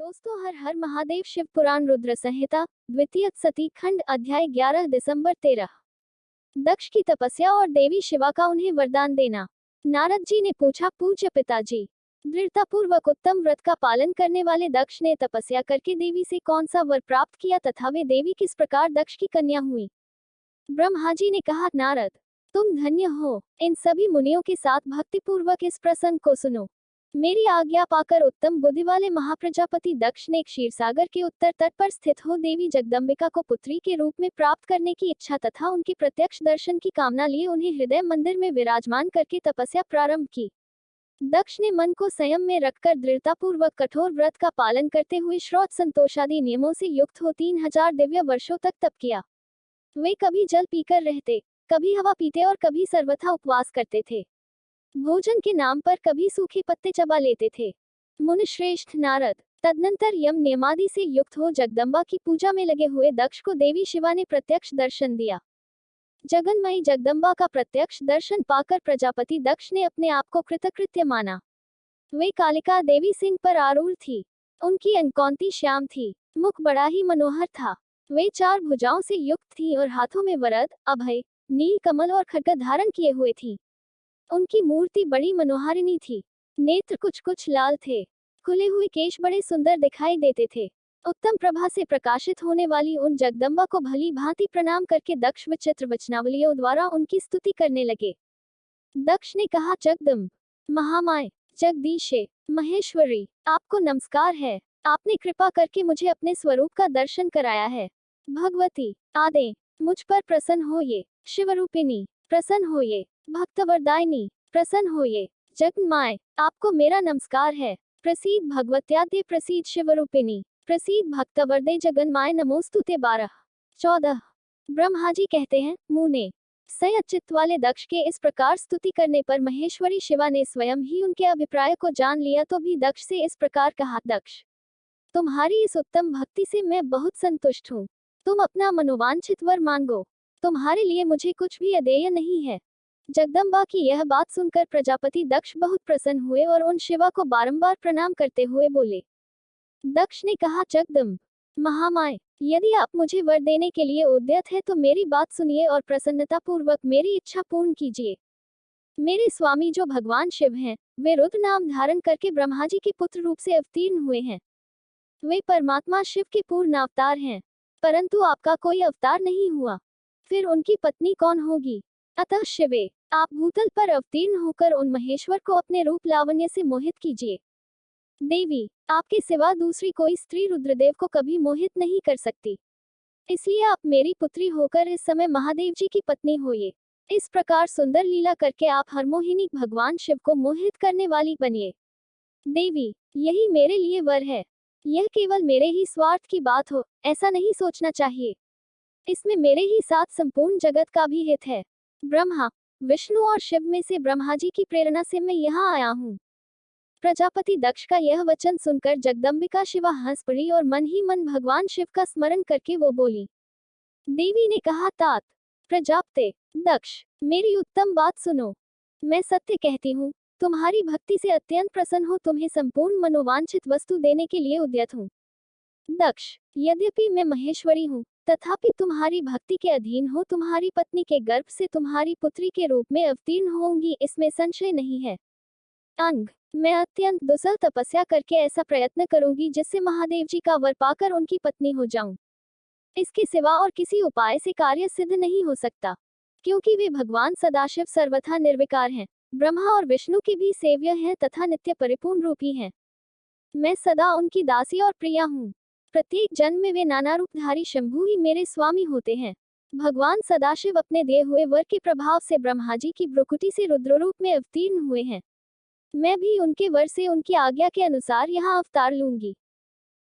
दोस्तों, हर हर महादेव शिव पुराण रुद्र संहिता द्वितीय सती खंड अध्याय 11 दिसंबर 13। दक्ष की तपस्या और देवी शिवा का उन्हें वरदान देना। नारद जी ने पूछा, पूज्य पिताजी, दृढ़तापूर्वक उत्तम व्रत का पालन करने वाले दक्ष ने तपस्या करके देवी से कौन सा वर प्राप्त किया तथा वे देवी किस प्रकार दक्ष की कन्या हुई। ब्रह्मा जी ने कहा, नारद, तुम धन्य हो। इन सभी मुनियों के साथ भक्तिपूर्वक इस प्रसंग को सुनो। मेरी आज्ञा पाकर उत्तम बुद्धि वाले महाप्रजापति दक्ष ने क्षीरसागर के उत्तर तट पर स्थित हो देवी जगदम्बिका को पुत्री के रूप में प्राप्त करने की इच्छा तथा उनके प्रत्यक्ष दर्शन की कामना लिए उन्हें हृदय मंदिर में विराजमान करके तपस्या प्रारंभ की। दक्ष ने मन को संयम में रखकर दृढ़तापूर्वक कठोर व्रत का पालन करते हुए श्रौच संतोषादि नियमों से युक्त हो 3000 दिव्य वर्षों तक तप किया। वे कभी जल पीकर रहते, कभी हवा पीते और कभी सर्वथा उपवास करते थे। भोजन के नाम पर कभी सूखे पत्ते चबा लेते थे। मुनि श्रेष्ठ नारद, तदनंतर यम नियमादि से युक्त हो जगदम्बा की पूजा में लगे हुए दक्ष को देवी शिवा ने प्रत्यक्ष दर्शन दिया। जगन्मयी जगदम्बा का प्रत्यक्ष दर्शन पाकर प्रजापति दक्ष ने अपने आप को कृतकृत्य माना। वे कालिका देवी सिंह पर आरूढ़ थी। उनकी अंकौंती श्याम थी, मुख बड़ा ही मनोहर था। वे 4 भुजाओं से युक्त थी और हाथों में वरद, अभय, नील कमल और खड्ग धारण किए हुए थी। उनकी मूर्ति बड़ी मनोहारिणी थी। नेत्र कुछ कुछ लाल थे। खुले हुए केश बड़े सुंदर दिखाई देते थे। उत्तम प्रभा से प्रकाशित होने वाली उन जगदम्बा को भली भांति प्रणाम करके दक्ष विचित्र वचनावलियों द्वारा उनकी स्तुति करने लगे। दक्ष ने कहा, जगदम्ब, महामाय, जगदीशे, महेश्वरी, आपको नमस्कार है। आपने कृपा करके मुझे अपने स्वरूप का दर्शन कराया है। भगवती आदे, मुझ पर प्रसन्न होइए। शिवरूपिणी, प्रसन्न होइए। भक्तवरदायिनी, प्रसन्न होइए। जगन्माय, आपको मेरा नमस्कार है। प्रसीद भगवत्याद्य, प्रसीद शिवरूपिणी, प्रसीद भक्तवरदे जगन्माय, नमोस्तुते। 12-14। ब्रह्मा जी कहते हैं, मुने संयत चित्त वाले दक्ष के इस प्रकार स्तुति करने पर महेश्वरी शिवा ने स्वयं ही उनके अभिप्राय को जान लिया तो भी दक्ष से इस प्रकार कहा, दक्ष, तुम्हारी इस उत्तम भक्ति से मैं बहुत संतुष्ट हूँ। तुम अपना मनोवांछित वर मांगो। तुम्हारे लिए मुझे कुछ भी अदेय नहीं है। जगदम्बा की यह बात सुनकर प्रजापति दक्ष बहुत प्रसन्न हुए और उन शिवा को बारंबार प्रणाम करते हुए बोले। दक्ष ने कहा, जगदम्ब, महामाय, यदि आप मुझे वर देने के लिए उद्यत है तो मेरी बात सुनिए और प्रसन्नता पूर्वक मेरी इच्छा पूर्ण कीजिए। मेरे स्वामी जो भगवान शिव हैं, वे रुद्र नाम धारण करके ब्रह्मा जी के पुत्र रूप से अवतीर्ण हुए हैं। वे परमात्मा शिव के पूर्ण अवतार हैं, परंतु आपका कोई अवतार नहीं हुआ। फिर उनकी पत्नी कौन होगी? अतः शिवे, आप भूतल पर अवतीर्ण होकर उन महेश्वर को अपने रूप लावण्य से मोहित कीजिए। देवी, आपके सिवा दूसरी कोई स्त्री रुद्रदेव को कभी मोहित नहीं कर सकती। इसलिए आप मेरी पुत्री होकर इस समय महादेव जी की पत्नी होइए। इस प्रकार सुंदर लीला करके आप हरमोहिनी भगवान शिव को मोहित करने वाली बनिए। देवी, यही मेरे लिए वर है। यह केवल मेरे ही स्वार्थ की बात हो, ऐसा नहीं सोचना चाहिए। इसमें मेरे ही साथ संपूर्ण जगत का भी हित है। ब्रह्मा, विष्णु और शिव में से ब्रह्मा जी की प्रेरणा से मैं यहाँ आया हूँ। प्रजापति दक्ष का यह वचन सुनकर जगदम्बिका शिवा हंस पड़ी और मन ही मन भगवान शिव का स्मरण करके वो बोली। देवी ने कहा, तात प्रजापते दक्ष, मेरी उत्तम बात सुनो। मैं सत्य कहती हूँ, तुम्हारी भक्ति से अत्यंत प्रसन्न हो तुम्हें संपूर्ण मनोवांछित वस्तु देने के लिए उद्यत हूँ। दक्ष, यद्यपि मैं महेश्वरी हूँ, तथापि तुम्हारी भक्ति के अधीन हो तुम्हारी पत्नी के गर्भ से तुम्हारी पुत्री के रूप में अवतीर्ण होंगी, इसमें संशय नहीं है। अंग, मैं अत्यंत दुस्सह तपस्या करके ऐसा प्रयत्न करूंगी जिससे महादेव जी का वर पाकर उनकी पत्नी हो जाऊं। इसके सिवा और किसी उपाय से कार्य सिद्ध नहीं हो सकता, क्योंकि वे भगवान सदाशिव सर्वथा निर्विकार हैं, ब्रह्मा और विष्णु के भी सेव्य हैं तथा नित्य परिपूर्ण रूपी हैं। मैं सदा उनकी दासी और प्रिया हूँ। प्रत्येक जन्म में वे नाना रूपधारी शंभु ही मेरे स्वामी होते हैं। भगवान सदाशिव अपने दिए हुए वर के प्रभाव से ब्रह्मा जी की भ्रुकुटी से रुद्र रूप में अवतीर्ण हुए हैं। मैं भी उनके वर से उनकी आज्ञा के अनुसार यहाँ अवतार लूंगी।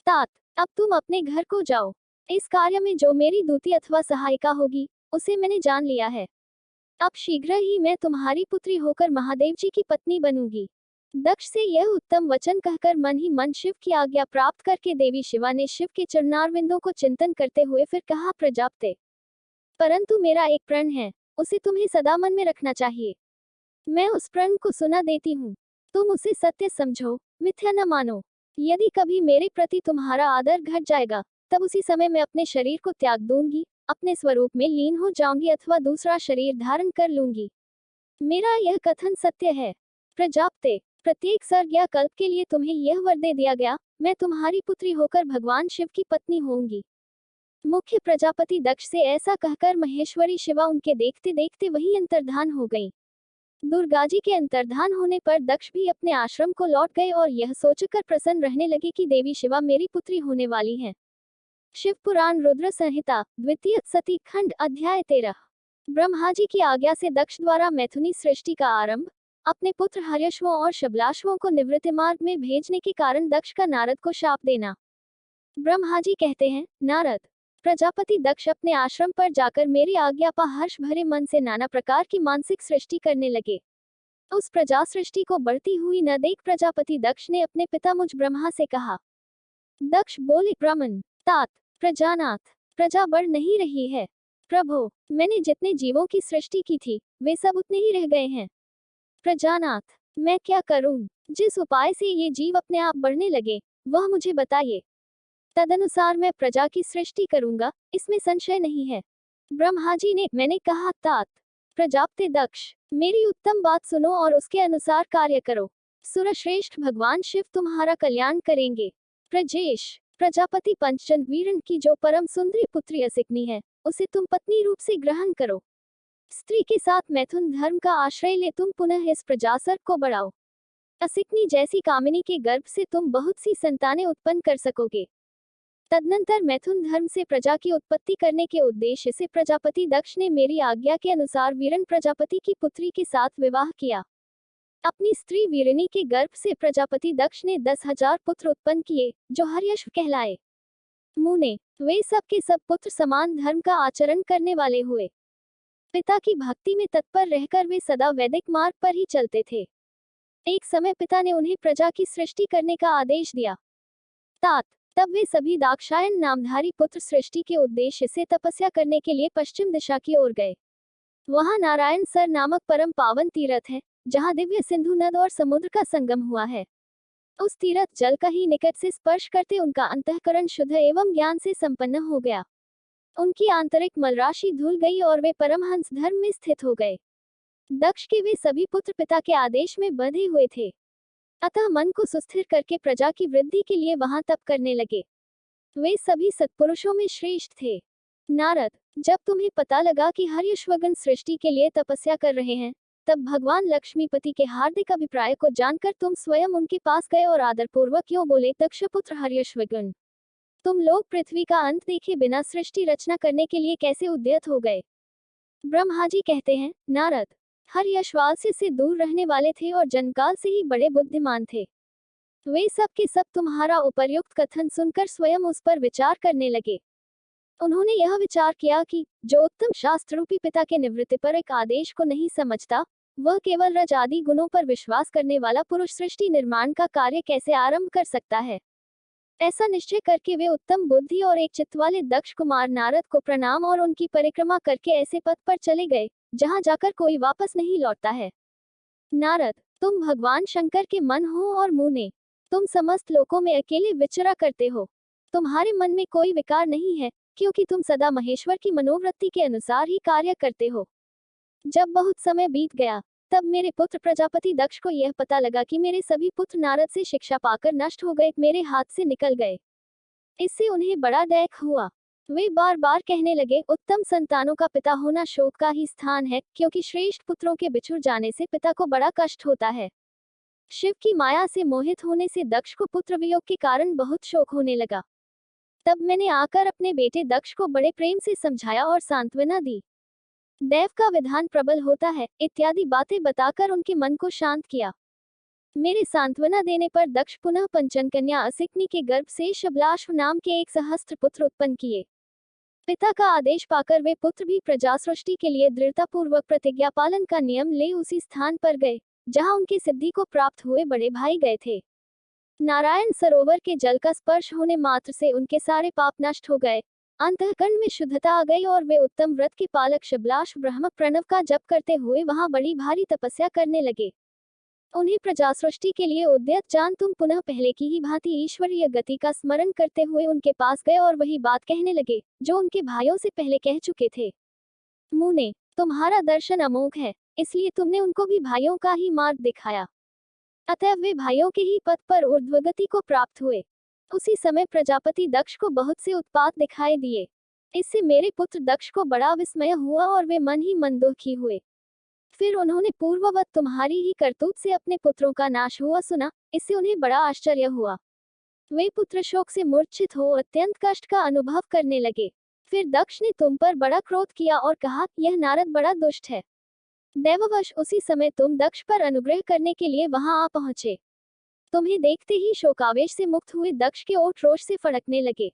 तात, अब तुम अपने घर को जाओ। इस कार्य में जो मेरी दूती अथवा सहायिका होगी, उसे मैंने जान लिया है। अब शीघ्र ही मैं तुम्हारी पुत्री होकर महादेव जी की पत्नी बनूंगी। दक्ष से यह उत्तम वचन कहकर मन ही मन शिव की आज्ञा प्राप्त करके देवी शिवा ने शिव के चरणारविंदों को चिंतन करते हुए फिर कहा, प्रजापते, परंतु मेरा एक प्रण है, उसे तुम्हें सदा मन में रखना चाहिए। मैं उस प्रण को सुना देती हूँ, तुम उसे सत्य समझो, मिथ्या न मानो। यदि कभी मेरे प्रति तुम्हारा आदर घट जाएगा, तब उसी समय मैं अपने शरीर को त्याग दूंगी, अपने स्वरूप में लीन हो जाऊंगी अथवा दूसरा शरीर धारण कर लूंगी। मेरा यह कथन सत्य है। प्रजापते, प्रत्येक सर्ग या कल्प के लिए तुम्हें यह वर दे दिया गया, मैं तुम्हारी पुत्री होकर भगवान शिव की पत्नी होंगी। मुख्य प्रजापति दक्ष से ऐसा कहकर महेश्वरी शिवा उनके देखते देखते वही अंतर्धान हो गई। दुर्गाजी के अंतर्धान होने पर दक्ष भी अपने आश्रम को लौट गए और यह सोचकर प्रसन्न रहने लगे कि देवी शिवा मेरी पुत्री होने वाली हैं। शिव पुराण रुद्र संहिता द्वितीय सती खंड अध्याय 13। ब्रह्मा जी की आज्ञा से दक्ष द्वारा मैथुनी सृष्टि का आरंभ। अपने पुत्र हर्यश्वों और शबलाश्वों को निवृत्ति मार्ग में भेजने के कारण दक्ष का नारद को शाप देना। ब्रह्मा जी कहते हैं, नारद, प्रजापति दक्ष अपने आश्रम पर जाकर मेरी आज्ञा पा हर्ष भरे मन से नाना प्रकार की मानसिक सृष्टि करने लगे। उस प्रजा सृष्टि को बढ़ती हुई न देख प्रजापति दक्ष ने अपने पिता मुझ ब्रह्मा से कहा। दक्ष बोले, ब्राह्मण तात प्रजानाथ, प्रजा बढ़ नहीं रही है। प्रभो, मैंने जितने जीवों की सृष्टि की थी वे सब उतने ही रह गए हैं। प्रजानाथ, मैं क्या करूं? जिस उपाय से ये जीव अपने आप बढ़ने लगे वह मुझे बताइए, तदनुसार मैं प्रजा की सृष्टि करूंगा, इसमें संशय नहीं है। ब्रह्मा जी ने, मैंने कहा, तात प्रजापते दक्ष, मेरी उत्तम बात सुनो और उसके अनुसार कार्य करो। सुरश्रेष्ठ भगवान शिव तुम्हारा कल्याण करेंगे। प्रजेश, प्रजापति पंचजन वीरन की जो परम सुंदरी पुत्री असिकनी है, उसे तुम पत्नी रूप से ग्रहण करो। स्त्री के साथ मैथुन धर्म का आश्रय ले तुम पुनः इस प्रजासर्ग को बढ़ाओ। असिकनी जैसी कामिनी के गर्भ से तुम बहुत सी संतानें उत्पन्न कर सकोगे। तदनंतर मैथुन धर्म से प्रजा की उत्पत्ति करने के उद्देश्य से प्रजापति दक्ष ने मेरी आज्ञा के अनुसार वीरन प्रजापति की पुत्री के साथ विवाह किया। अपनी स्त्री वीरनी के गर्भ से प्रजापति दक्ष ने 10,000 पुत्र उत्पन्न किए, जो हर्यश्व कहलाए। मुने, वे सब के सब पुत्र समान धर्म का आचरण करने वाले हुए। पिता की भक्ति में तत्पर रहकर वे सदा वैदिक मार्ग पर ही चलते थे। एक समय पिता ने उन्हें प्रजा की सृष्टि करने का आदेश दिया। तात, तब वे सभी दाक्षायन नामधारी पुत्र सृष्टि के उद्देश्य से तपस्या करने के लिए पश्चिम दिशा की ओर गए। वहां नारायण सर नामक परम पावन तीर्थ है, जहां दिव्य सिंधु नद और समुद्र का संगम हुआ है। उस तीर्थ जल का ही निकट से स्पर्श करते उनका अंतःकरण शुद्ध एवं ज्ञान से संपन्न हो गया। उनकी आंतरिक मलराशि धुल गई और वे परमहंस धर्म में स्थित हो गए। दक्ष के वे सभी पुत्र पिता के आदेश में बंधे हुए थे, अतः मन को सुस्थिर करके प्रजा की वृद्धि के लिए वहां तप करने लगे। वे सभी सत्पुरुषों में श्रेष्ठ थे। नारद, जब तुम्हें पता लगा कि हर्यश्वगण सृष्टि के लिए तपस्या कर रहे हैं, तब भगवान लक्ष्मीपति के हार्दिक अभिप्राय को जानकर तुम स्वयं उनके पास गए और आदरपूर्वक यूं बोले, दक्षपुत्र हर्यश्वगण, तुम लोग पृथ्वी का अंत देखे बिना सृष्टि रचना करने के लिए कैसे उद्यत हो गए? ब्रह्मा जी कहते हैं, नारद, हर्यश्वास्य से दूर रहने वाले थे और जन्मकाल से ही बड़े बुद्धिमान थे। वे सब के सब तुम्हारा उपर्युक्त कथन सुनकर स्वयं उस पर विचार करने लगे। उन्होंने यह विचार किया कि जो उत्तम शास्त्र रूपी पिता के निवृत्ति पर एक आदेश को नहीं समझता, वह केवल रज आदि गुणों पर विश्वास करने वाला पुरुष सृष्टि निर्माण का कार्य कैसे आरंभ कर सकता है। ऐसा निश्चय करके वे उत्तम बुद्धि और एक चित्त वाले दक्ष कुमार नारद को प्रणाम और उनकी परिक्रमा करके ऐसे पथ पर चले गए जहां जाकर कोई वापस नहीं लौटता है। नारद, तुम भगवान शंकर के मन हो और मुने, तुम समस्त लोकों में अकेले विचरा करते हो। तुम्हारे मन में कोई विकार नहीं है, क्योंकि तुम सदा महेश्वर की मनोवृत्ति के अनुसार ही कार्य करते हो। जब बहुत समय बीत गया, तब मेरे पुत्र प्रजापति दक्ष को यह पता लगा कि मेरे सभी पुत्र नारद से शिक्षा पाकर नष्ट हो गए, मेरे हाथ से निकल गए। इससे उन्हें बड़ा दैख हुआ। वे बार बार कहने लगे, उत्तम संतानों का पिता होना शोक का ही स्थान है, क्योंकि श्रेष्ठ पुत्रों के बिछुड़ जाने से पिता को बड़ा कष्ट होता है। शिव की माया से मोहित होने से दक्ष को पुत्र वियोग के कारण बहुत शोक होने लगा। तब मैंने आकर अपने बेटे दक्ष को बड़े प्रेम से समझाया और सांत्वना दी। देव का विधान प्रबल होता है इत्यादि बातें बताकर उनके मन को शांत किया। मेरे सांत्वना देने पर दक्ष पुनः पंचन कन्या असिकनी के गर्भ से शबलाश्व नाम के एक सहस्त्र पुत्र उत्पन्न किए। पिता का आदेश पाकर वे पुत्र भी प्रजा सृष्टि के लिए दृढ़तापूर्वक प्रतिज्ञा पालन का नियम ले उसी स्थान पर गए जहां उनकी सिद्धि को प्राप्त हुए बड़े भाई गए थे। नारायण सरोवर के जल का स्पर्श होने मात्र से उनके सारे पाप नष्ट हो गए, अंतःकरण में शुद्धता आ गई और वे उत्तम व्रत के पालक शबलाश्व ब्रह्म प्रणव का जप करते हुए वहां बड़ी भारी तपस्या करने लगे। उन्हें प्रजा सृष्टि के लिए उद्यत जान तुम पुनः पहले की ही भांति ईश्वरीय गति का स्मरण करते हुए उनके पास गए और वही बात कहने लगे जो उनके भाइयों से पहले कह चुके थे। मुने, तुम्हारा दर्शन अमोघ है, इसलिए तुमने उनको भी भाइयों का ही मार्ग दिखाया। अतएव वे भाइयों के ही पथ पर ऊर्ध्वगति को प्राप्त हुए। उसी समय प्रजापति दक्ष को बहुत से उत्पात दिखाई दिए। इससे मेरे पुत्र दक्ष को बड़ा विस्मय हुआ और वे मन ही मन दुखी हुए। फिर उन्होंने पूर्ववत तुम्हारी ही करतूत से अपने पुत्रों का नाश हुआ सुना, इससे उन्हें बड़ा आश्चर्य हुआ। वे पुत्र शोक से मूर्छित हो अत्यंत कष्ट का अनुभव करने लगे। फिर दक्ष ने तुम पर बड़ा क्रोध किया और कहा, यह नारद बड़ा दुष्ट है। दैववश उसी समय तुम दक्ष पर अनुग्रह करने के लिए वहां आ पहुंचे। तुम्हें देखते ही शोकावेश से मुक्त हुए दक्ष के ओठ रोष से फड़कने लगे।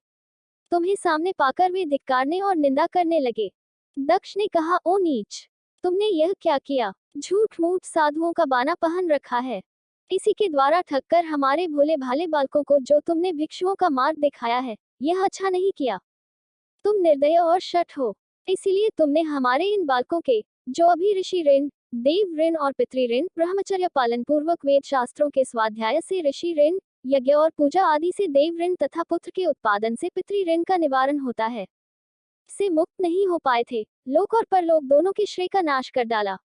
तुम्हें सामने पाकर वे धिक्कारने और निंदा करने लगे। दक्ष ने कहा, ओ नीच, तुमने यह क्या किया? झूठ मूठ साधुओं का बाना पहन रखा है। इसी के द्वारा ठगकर हमारे भोले भाले बालकों को जो तुमने भिक्षुओं का मार्ग दिखाया है, यह अच्छा नहीं किया। तुम निर्दय और शठ हो, इसीलिए तुमने हमारे इन बालकों के, जो अभी ऋषि ऋण, देव ऋण और पितृ ऋण, ब्रह्मचर्य पालन पूर्वक वेद शास्त्रों के स्वाध्याय से ऋषि ऋण, यज्ञ और पूजा आदि से देव ऋण तथा पुत्र के उत्पादन से पितृ ऋण का निवारण होता है, से मुक्त नहीं हो पाए थे, लोक और परलोक दोनों के श्रेय का नाश कर डाला।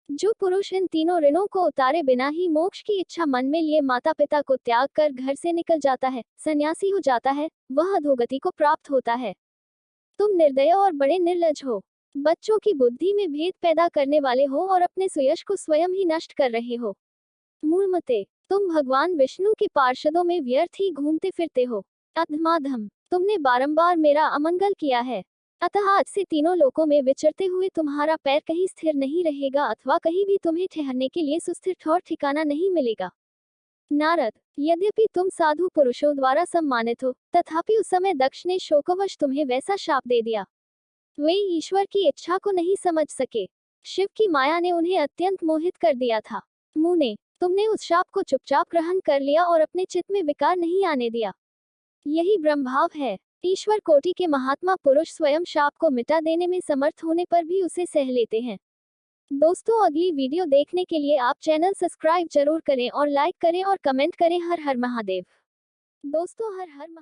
जो पुरुष इन तीनों ऋणों को उतारे बिना ही मोक्ष की इच्छा मन में लिए माता पिता को त्याग कर घर से निकल जाता है, सन्यासी हो जाता है, वह अधोगति को प्राप्त होता है। तुम निर्दय और बड़े निर्लज हो, बच्चों की बुद्धि में भेद पैदा करने वाले हो और अपने सुयश को स्वयं ही नष्ट कर रहे हो। मूढ़मते, तुम भगवान विष्णु के पार्षदों में व्यर्थ ही घूमते फिरते हो। अधमाधम, तुमने बारंबार मेरा अमंगल किया है, अतः आज से तीनों लोकों में विचरते हुए तुम्हारा पैर कहीं स्थिर नहीं रहेगा अथवा कहीं भी तुम्हें ठहरने के लिए सुस्थिर ठौर ठिकाना नहीं मिलेगा। नारद, यद्यपि तुम साधु पुरुषों द्वारा सम्मानित हो, तथापि उस समय दक्ष ने शोकवश तुम्हें वैसा शाप दे दिया। वे ईश्वर की इच्छा को नहीं समझ सके। शिव की माया ने उन्हें अत्यंत मोहित कर दिया था। मुने, तुमने उस शाप को चुपचाप ग्रहण कर लिया और अपने चित्त में विकार नहीं आने दिया। यही ब्रह्मभाव है। ईश्वर कोटि के महात्मा पुरुष स्वयं शाप को मिटा देने में समर्थ होने पर भी उसे सह लेते हैं। दोस्तों, अगली वीडियो देखने के लिए आप चैनल सब्सक्राइब जरूर करें और लाइक करें और कमेंट करें। हर हर महादेव। दोस्तों, हर हर महादेव।